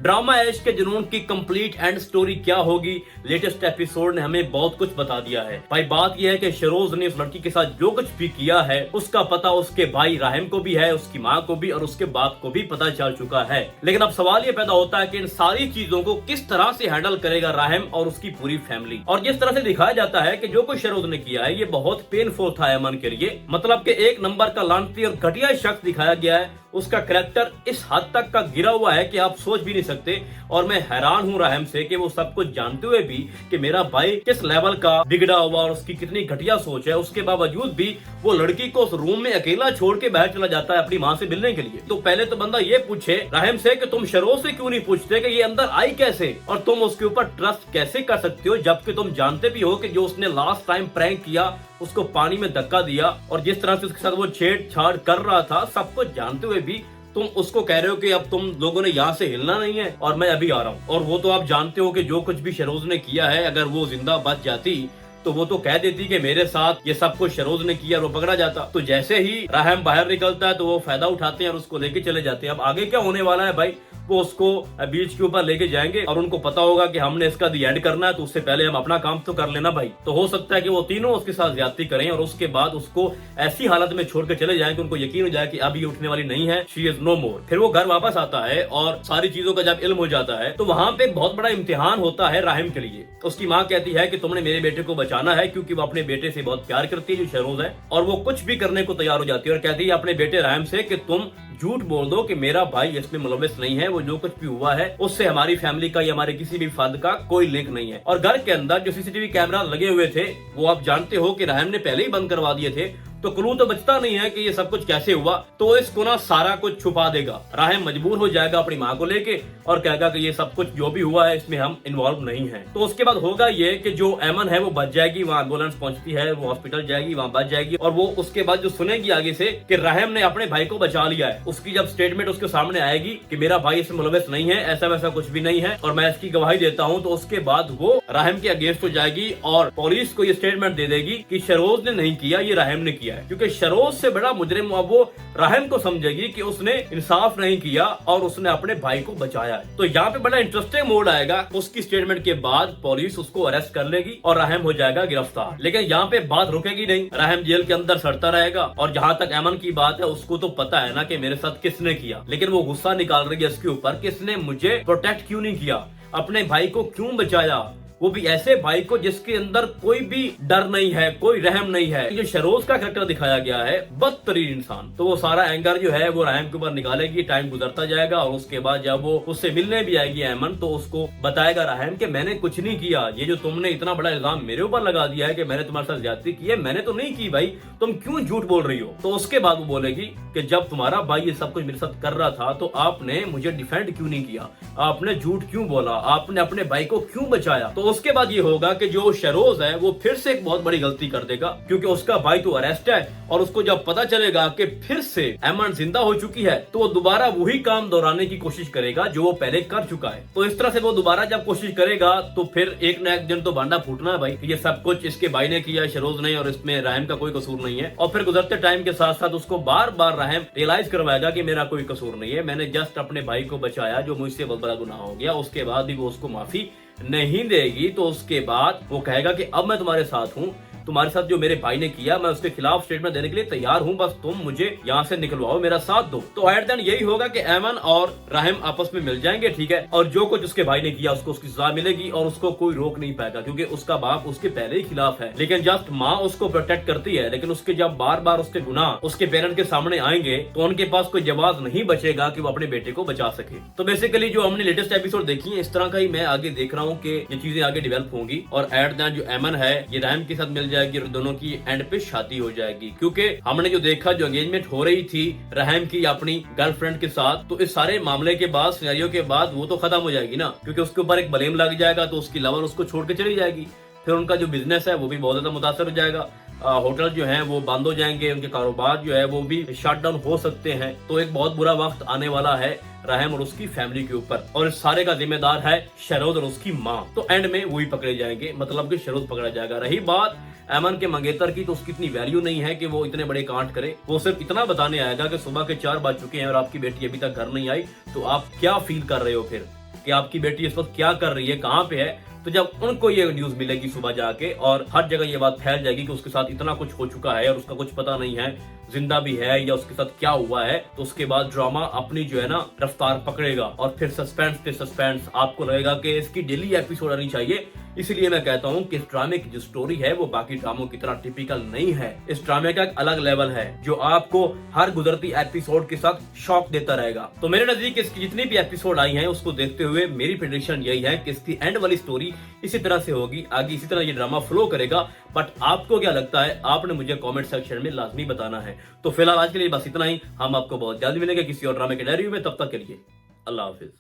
Drama ऐश के जुनून की कंप्लीट एंड स्टोरी क्या होगी, लेटेस्ट एपिसोड ने हमें बहुत कुछ बता दिया है। भाई बात यह है कि शरोज ने उस लड़की के साथ जो कुछ भी किया है उसका पता उसके भाई राहिम को भी है, उसकी माँ को भी और उसके बाप को भी पता चल चुका है। लेकिन अब सवाल ये पैदा होता है कि इन सारी चीजों को किस तरह से हैंडल करेगा राहिम और उसकी पूरी फैमिली। और जिस तरह से दिखाया जाता है कि जो कुछ शरोज ने किया है ये बहुत पेनफुल था अमन के लिए। मतलब कि एक नंबर का लानती और घटिया शख्स दिखाया गया है। उसका कैरेक्टर इस हद तक का गिरा हुआ है कि आप सोच भी नहीं सकते। और मैं हैरान हूँ राहिम से कि वो सब कुछ जानते हुए भी कि मेरा भाई किस लेवल का बिगड़ा हुआ और उसकी कितनी घटिया सोच है, उसके बावजूद भी वो लड़की को उस रूम में अकेला छोड़ के बाहर चला जाता है अपनी माँ से मिलने के लिए। तो पहले तो बंदा ये पूछे राहिम से कि तुम शरोज से क्यों नहीं पूछते कि ये अंदर आई कैसे और तुम उसके ऊपर ट्रस्ट कैसे कर सकते हो, जबकि तुम जानते भी हो कि जो उसने लास्ट टाइम प्रैंक किया, उसको पानी में धक्का दिया और जिस तरह से उसके साथ वो छेड़छाड़ कर रहा था, सब कुछ जानते हुए भी तुम उसको कह रहे हो कि अब तुम लोगों ने यहाँ से हिलना नहीं है और मैं अभी आ रहा हूँ। और वो तो आप जानते हो कि जो कुछ भी शरोज ने किया है, अगर वो जिंदा बच जाती तो वो तो कह देती कि मेरे साथ ये सब कुछ शरोज ने किया और वो पकड़ा जाता। तो जैसे ही राहिम बाहर निकलता है तो वो फायदा उठाते हैं और उसको लेके चले जाते हैं। अब आगे क्या होने वाला है भाई, वो उसको बीच के ऊपर लेके जाएंगे और उनको पता होगा कि हमने इसका दी एंड करना है, तो उससे पहले हम अपना काम तो कर लेना भाई। तो हो सकता है कि वो तीनों उसके साथ ज्यादती करें और उसके बाद उसको ऐसी हालत में छोड़ के चले जाएं कि उनको यकीन हो जाए कि अब ये उठने वाली नहीं है, शी इज नो मोर। फिर वो घर वापस आता है और सारी चीजों का जब इल्म हो जाता है तो वहां पे एक बहुत बड़ा इम्तिहान होता है राहिम के लिए। उसकी माँ कहती है कि तुमने मेरे बेटे को बचाना है, क्योंकि वो अपने बेटे से बहुत प्यार करती है जो शरोज है, और वो कुछ भी करने को तैयार हो जाती है और कहती है अपने बेटे राहिम से कि तुम झूठ बोल दो कि मेरा भाई इसमें मुलविस नहीं है, वो जो कुछ भी हुआ है उससे हमारी फैमिली का या हमारे किसी भी फर्द का कोई लिंक नहीं है। और घर के अंदर जो सीसीटीवी कैमरा लगे हुए थे वो आप जानते हो कि राहिम ने पहले ही बंद करवा दिए थे, तो क्लू तो बचता नहीं है कि ये सब कुछ कैसे हुआ। तो इसको ना सारा कुछ छुपा देगा। राहिम मजबूर हो जाएगा अपनी माँ को लेके और कहेगा कि ये सब कुछ जो भी हुआ है इसमें हम इन्वॉल्व नहीं है। तो उसके बाद होगा ये कि जो एमन है वो बच जाएगी, वहाँ एम्बुलेंस पहुंचती है, वो हॉस्पिटल जाएगी, वहाँ बच जाएगी और वो उसके बाद जो सुनेगी आगे से कि राहिम ने अपने भाई को बचा लिया है, उसकी जब स्टेटमेंट उसके सामने आएगी कि मेरा भाई इसमें मुलविस नहीं है, ऐसा वैसा कुछ भी नहीं है और मैं इसकी गवाही देता हूँ, तो उसके बाद वो राहिम के अगेंस्ट हो जाएगी और पुलिस को ये स्टेटमेंट दे देगी कि शरोज ने नहीं किया, ये राहिम ने किया है। क्योंकि शरोज से बड़ा मुजरिम वो राहिम को समझेगी कि उसने इंसाफ नहीं किया और उसने अपने भाई को बचाया है। तो यहाँ पे बड़ा इंटरेस्टिंग मोड आएगा। उसकी स्टेटमेंट के बाद पुलिस उसको अरेस्ट कर लेगी और राहिम हो जाएगा गिरफ्तार। लेकिन यहाँ पे बात रुकेगी नहीं, राहिम जेल के अंदर सड़ता रहेगा। और जहाँ तक अमन की बात है, उसको तो पता है ना कि मेरे साथ किसने किया, लेकिन वो गुस्सा निकाल रही है इसके ऊपर, किसने मुझे प्रोटेक्ट क्यों नहीं किया, अपने भाई को क्यों बचाया, वो भी ऐसे भाई को जिसके अंदर कोई भी डर नहीं है, कोई रहम नहीं है। जो शरोज का कैरेक्टर दिखाया गया है, बदतरीन इंसान, तो वो सारा एंगर जो है वो राहिम के ऊपर निकालेगी। टाइम गुजरता जाएगा और उसके बाद जब वो उससे मिलने भी आएगी अमन, तो उसको बताएगा राहिम कि मैंने कुछ नहीं किया, ये जो तुमने इतना बड़ा इल्जाम मेरे ऊपर लगा दिया है कि मैंने तुम्हारे साथ ज्यादती की है, मैंने तो नहीं की भाई, तुम क्यों झूठ बोल रही हो। तो उसके बाद वो बोलेगी कि जब तुम्हारा भाई ये सब कुछ मेरे साथ कर रहा था तो आपने मुझे डिफेंड क्यों नहीं किया, आपने झूठ क्यों बोला, आपने अपने भाई को क्यों बचाया। तो उसके बाद ये होगा कि जो शरोज है वो फिर से एक बहुत बड़ी गलती कर देगा, क्योंकि उसका भाई तो अरेस्ट है और उसको जब पता चलेगा कि फिर से अमन जिंदा हो चुकी है तो वो दोबारा वही काम दोहराने की कोशिश करेगा जो वो पहले कर चुका है। तो इस तरह से वो दोबारा जब कोशिश करेगा तो फिर एक न एक दिन तो भांडा फूटना है भाई, ये सब कुछ इसके भाई ने किया, शरोज ने, और इसमें राहिम का कोई कसूर नहीं है। और फिर गुजरते टाइम के साथ साथ उसको बार बार राहिम रियलाइज करवाएगा कि मेरा कोई कसूर नहीं है, मैंने जस्ट अपने भाई को बचाया जो मुझसे बहुत बड़ा गुनाह हो गया। उसके बाद भी वो उसको माफी नहीं देगी। तो उसके बाद वो कहेगा कि अब मैं तुम्हारे साथ हूँ, तुम्हारे साथ जो मेरे भाई ने किया मैं उसके खिलाफ स्टेटमेंट देने के लिए तैयार हूँ, बस तुम मुझे यहाँ से निकलवाओ, मेरा साथ दो। तो एट द एंड यही होगा कि अमन और राहिम आपस में मिल जाएंगे, ठीक है, और जो कुछ उसके भाई ने किया उसको उसकी सजा मिलेगी और उसको कोई रोक नहीं पाएगा, क्योंकि उसका बाप उसके पहले ही खिलाफ है। लेकिन जस्ट माँ उसको प्रोटेक्ट करती है, लेकिन उसके जब बार बार उसके गुनाह उसके पेरेंट के सामने आएंगे तो उनके पास कोई जवाब नहीं बचेगा कि वो अपने बेटे को बचा सके। तो बेसिकली जो हमने लेटेस्ट एपिसोड देखी है, इस तरह का ही मैं आगे देख रहा हूँ कि ये चीजें आगे डेवलप होंगी और एट द एंड जो अमन है ये राहिम के साथ मिल जाएगी और दोनों की एंड पे शादी हो जाएगी। क्योंकि हमने जो देखा, जो एंगेजमेंट हो रही थी राहिम की अपनी गर्लफ्रेंड के साथ, तो इस सारे मामले के बाद, सिनेरियो के बाद वो तो खत्म हो जाएगी ना, क्योंकि उसके ऊपर एक ब्लेम लग जाएगा तो उसकी लवर उसको छोड़ के चली जाएगी। फिर उनका जो बिजनेस है वो भी बहुत ज्यादा मुतासर हो जाएगा, होटल जो है वो बंद हो जाएंगे, उनके कारोबार जो है वो भी शट डाउन हो सकते हैं। तो एक बहुत बुरा वक्त आने वाला है राहिम और उसकी फैमिली के ऊपर, और इस सारे का जिम्मेदार है शरोज और उसकी माँ। तो एंड में वही पकड़े जाएंगे, मतलब कि शरोज पकड़ा जाएगा। रही बात अमन के मंगेतर की, तो उसकी इतनी वैल्यू नहीं है कि वो इतने बड़े कांड करे। वो सिर्फ इतना बताने आएगा कि सुबह के 4 बज चुके हैं और आपकी बेटी अभी तक घर नहीं आई, तो आप क्या फील कर रहे हो फिर। कि आपकी बेटी इस वक्त क्या कर रही है, कहाँ पे है, तो जब उनको ये न्यूज मिलेगी सुबह जाके और हर जगह ये बात फैल जाएगी कि उसके साथ इतना कुछ हो चुका है और उसका कुछ पता नहीं है, जिंदा भी है या उसके साथ क्या हुआ है, तो उसके बाद ड्रामा अपनी जो है ना रफ्तार पकड़ेगा और फिर सस्पेंस पे सस्पेंस, आपको लगेगा कि इसकी डेली एपिसोड आनी चाहिए। इसलिए मैं कहता हूँ कि इस ड्रामे की जो स्टोरी है वो बाकी ड्रामों की तरह टिपिकल नहीं है। इस ड्रामे का एक अलग लेवल है जो आपको हर गुजरती एपिसोड के साथ शॉक देता रहेगा। तो मेरे नजदीक इसकी जितनी भी एपिसोड आई हैं उसको देखते हुए मेरी प्रेडिक्शन यही है कि इसकी एंड वाली स्टोरी इसी तरह से होगी, आगे इसी तरह ये ड्रामा फ्लो करेगा। बट आपको क्या लगता है, आपने मुझे कमेंट सेक्शन में लाजमी बताना है। तो फिलहाल आज के लिए बस इतना ही, हम आपको बहुत जल्द मिलेंगे किसी और ड्रामे के डायरी में। तब तक के लिए अल्लाह हाफिज।